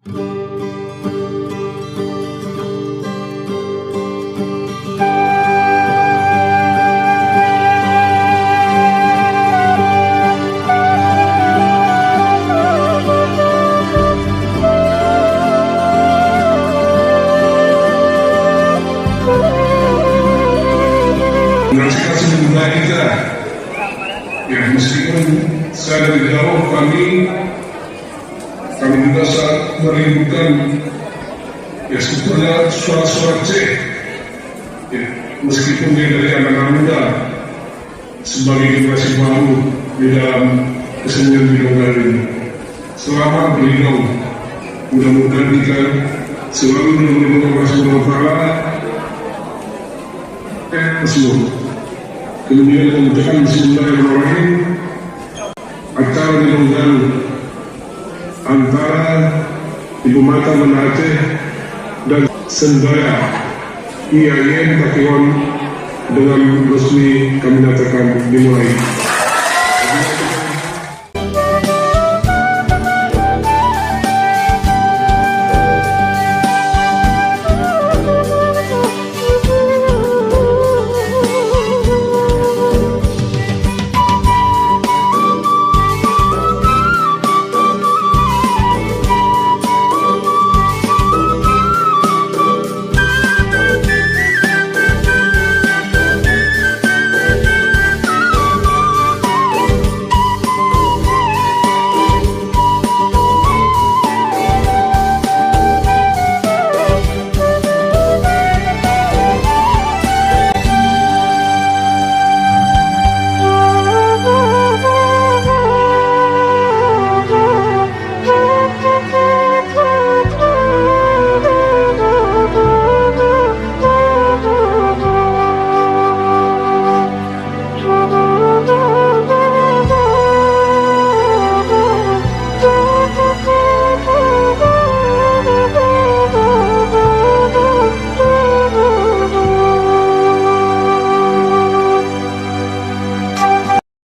Menyaksikan sejumlah kita yang meskipun saya dari jauh kami juga sangat merindukan ya sebetulnya suara-suara cek ya, meskipun dia dari anak-anak muda sebagai generasi baru di dalam kesenian bidonggal ini. Selamat beliau, mudah-mudahan kita selalu menurut Allah Subhanahu wa Ta'ala seluruh. Kemudian mengucapkan bismillahirrahmanirrahim acara bidonggal antara Ibu Mata Aceh dan Sendaya IAIN Takiwan dengan resmi kami nyatakan dimulai.